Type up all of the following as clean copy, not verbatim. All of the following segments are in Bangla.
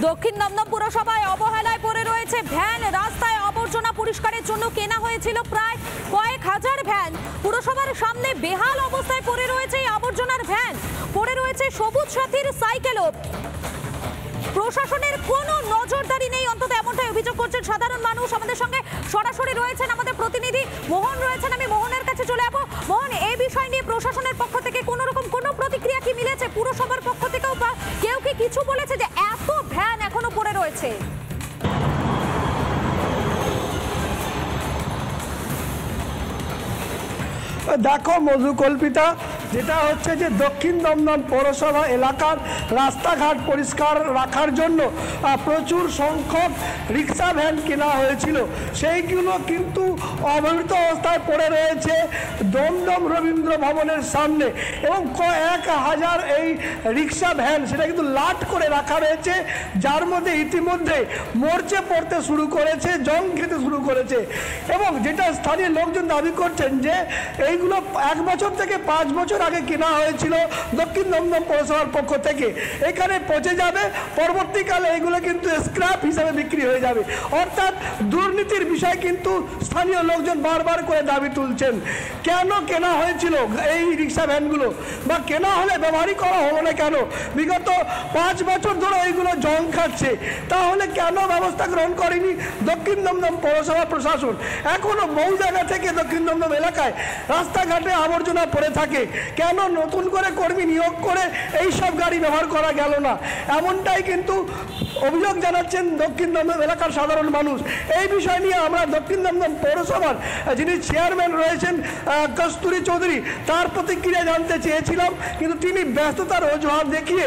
দক্ষিণ দমদম পুরসভায় অবহেলায় পড়ে রয়েছে ভ্যান। রাস্তায় আবর্জনা পরিষ্কারের জন্য কেনা হয়েছিল প্রায় কয়েক হাজার ভ্যান। পুরসভার সামনে বেহাল অবস্থায় পড়ে রয়েছে এই আবর্জনার ভ্যান, পড়ে রয়েছে সবুজ সাথীর সাইকেলও। প্রশাসনের কোনো নজরদারি নেই, অন্তত এমনটাই অভিযোগ করছেন সাধারণ মানুষ। আমাদের সঙ্গে সরাসরি রয়েছেন আমাদের প্রতিনিধি মোহন রয়েছেন, আমি মোহনের কাছে চলে যাবো। মোহন, এই বিষয় নিয়ে প্রশাসনের পক্ষ থেকে কোনো রকম কোনো প্রতিক্রিয়া কি মিলেছে? পুরসভার পক্ষ থেকেও কেউ কি কিছু বলেছে যে এত ভ্যান এখনো পড়ে রয়েছে? দেখো মধুকল্পিতা, যেটা হচ্ছে যে দক্ষিণ দমদম পৌরসভা এলাকার রাস্তাঘাট পরিষ্কার রাখার জন্য প্রচুর সংখ্যক রিক্সা ভ্যান কেনা হয়েছিল। সেইগুলো কিন্তু অবহেলিত অবস্থায় পড়ে রয়েছে দমদম রবীন্দ্র ভবনের সামনে, এবং কয়েক হাজার এই রিক্সা ভ্যান সেটা কিন্তু লাট করে রাখা রয়েছে, যার মধ্যে ইতিমধ্যে মরচে পড়তে শুরু করেছে, জং খেতে শুরু করেছে। এবং যেটা স্থানীয় লোকজন দাবি করছেন যে এইগুলো 1 বছর থেকে 5 বছর আগে কেনা হয়েছিল দক্ষিণ দমদম পৌরসভার পক্ষ থেকে। এখানে পচে যাবে, পরবর্তীকালে এইগুলো কিন্তু স্ক্র্যাপ হিসাবে বিক্রি হয়ে যাবে। অর্থাৎ দুর্নীতির বিষয় কিন্তু স্থানীয় লোকজন বারবার করে দাবি তুলছেন। কেন কেনা হয়েছিল এই রিক্সা ভ্যানগুলো, বা কেনা হলে ব্যবহারই করা হলো না কেন? বিগত 5 বছর ধরে এইগুলো জং খাচ্ছে, তাহলে কেন ব্যবস্থা গ্রহণ করেনি দক্ষিণ দমদম পৌরসভা প্রশাসন? এখনো বহু জায়গা থেকে দক্ষিণ দমদম এলাকায় রাস্তাঘাটে আবর্জনা পড়ে থাকে, কেন নতুন করে কর্মী নিয়োগ করে এই সব গাড়ি ব্যবহার করা গেল না? এমনটাই কিন্তু অভিযোগ জানাচ্ছেন দক্ষিণ দমদম এলাকার সাধারণ মানুষ। এই বিষয় নিয়ে আমরা দক্ষিণ দমদম পৌরসভার যিনি চেয়ারম্যান রয়েছেন কস্তুরী চৌধুরী, তার প্রতিক্রিয়া জানতে চেয়েছিলাম, কিন্তু তিনি ব্যস্ততার অজুহাত দেখিয়ে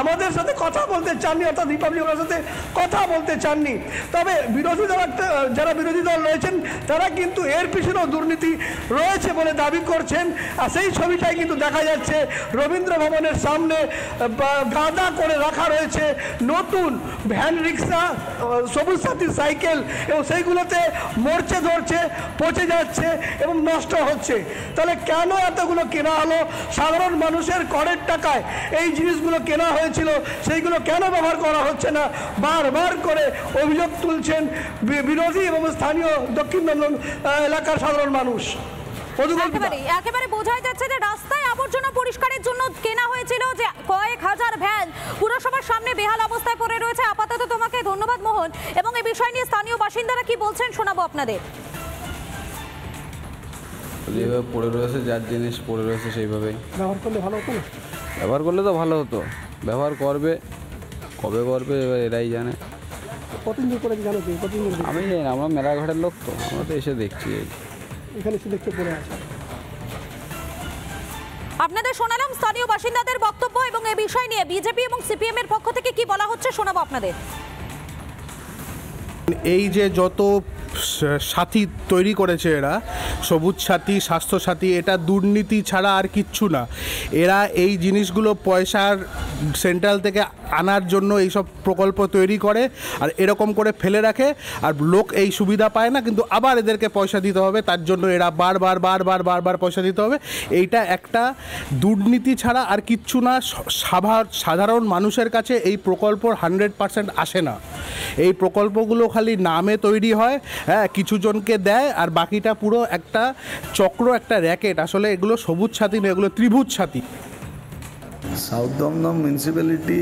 আমাদের সাথে কথা বলতে চাননি, অর্থাৎ রিপাবলিকের সাথে কথা বলতে চাননি। তবে বিরোধী দল যারা বিরোধী দল রয়েছেন তারা কিন্তু এর পিছনেও দুর্নীতি রয়েছে বলে দাবি করছেন। আর সেই ছবিটাই কিন্তু দেখা যাচ্ছে রবীন্দ্র ভবনের সামনে গাদা করে রাখা রয়েছে নতুন ভ্যান, রিক্সা, সবুজ সাথী সাইকেল, এবং সেইগুলোতে মরচে ধরছে, পচে যাচ্ছে এবং নষ্ট হচ্ছে। তাহলে কেন এতগুলো কেনা হলো? সাধারণ মানুষের করের টাকায় এই জিনিসগুলো কেনা হয়েছিল, সেইগুলো কেন ব্যবহার করা হচ্ছে না? বারবার করে অভিযোগ তুলছেন বিরোধী এবং স্থানীয় দক্ষিণ দমদম এলাকার সাধারণ মানুষ। একেবারে বোঝাই যাচ্ছে যে রাস্তায় আবর্জনা পরিষ্কারের জন্য কেনা হয়েছিল যে কয়েক হাজার ভ্যান, পুরসভার সামনে বেহাল অবস্থায় পড়ে রয়েছে। আপাতত তোমাকে ধন্যবাদ মোহন। এবং এই বিষয় নিয়ে স্থানীয় বাসিন্দারা কি বলছেন শোনাবো আপনাদের। যেভাবে পড়ে রয়েছে, যার জিনিস পড়ে রয়েছে সেইভাবেই ব্যবহার করলে ভালো হতো না? ব্যবহার করলে তো ভালো হতো, ব্যবহার করবে, কবে করবে এবার এরাই জানে। কতদিন করে জানো? আমি জানি না, আমরা মেলাঘাটের লোক তো, আমরা তো এসে দেখছি এখানে এসে দেখতে পড়ে আছে। আপনাদের শোনালাম স্থানীয় বাসিন্দাদের বক্তব্য, এবং এই বিষয় নিয়ে বিজেপি এবং সিপিএম এর পক্ষ থেকে কি বলা হচ্ছে শোনাবো আপনাদের। এই যে যত সাথী তৈরি করেছে এরা, সবুজ সাথী, স্বাস্থ্য সাথী, এটা দুর্নীতি ছাড়া আর কিচ্ছু না। এরা এই জিনিসগুলো পয়সার সেন্ট্রাল থেকে আনার জন্য এইসব প্রকল্প তৈরি করে আর এরকম করে ফেলে রাখে, আর লোক এই সুবিধা পায় না, কিন্তু আবার এদেরকে পয়সা দিতে হবে, তার জন্য এরা বারবার পয়সা দিতে হবে। এইটা একটা দুর্নীতি ছাড়া আর কিচ্ছু না। সাধারণ মানুষের কাছে এই প্রকল্প 100% আসে না। এই প্রকল্পগুলো খালি নামে তৈরি হয়, হ্যাঁ, কিছু জনকে দেয়, আর বাকিটা পুরো একটা চক্র, একটা র্যাকেট। আসলে এগুলো সবুজ সাথী নয়, এগুলো ত্রিভুজ সাথী। সাউথ দমদম মিউনিসিপ্যালিটি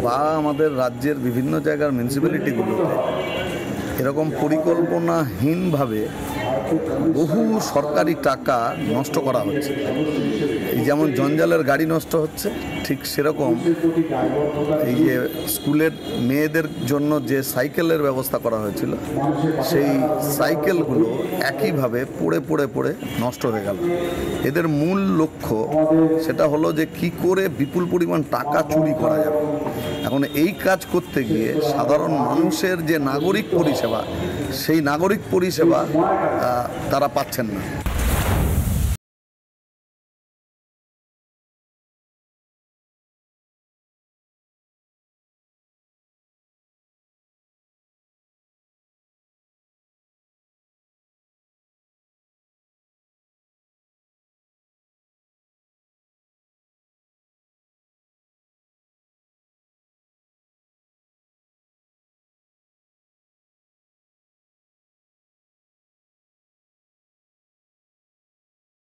বা আমাদের রাজ্যের বিভিন্ন জায়গার মিউনিসিপ্যালিটিগুলোতে এরকম পরিকল্পনাহীনভাবে বহু সরকারি টাকা নষ্ট করা হচ্ছে। এই যেমন জঞ্জালের গাড়ি নষ্ট হচ্ছে, ঠিক সেরকম এই যে স্কুলের মেয়েদের জন্য যে সাইকেলের ব্যবস্থা করা হয়েছিল, সেই সাইকেলগুলো একইভাবে পড়ে নষ্ট হয়ে গেল। এদের মূল লক্ষ্য সেটা হলো যে কি করে বিপুল পরিমাণ টাকা চুরি করা যাবে। এখন এই কাজ করতে গিয়ে সাধারণ মানুষের যে নাগরিক পরিষেবা, সেই নাগরিক পরিষেবা তারা পাচ্ছেন না।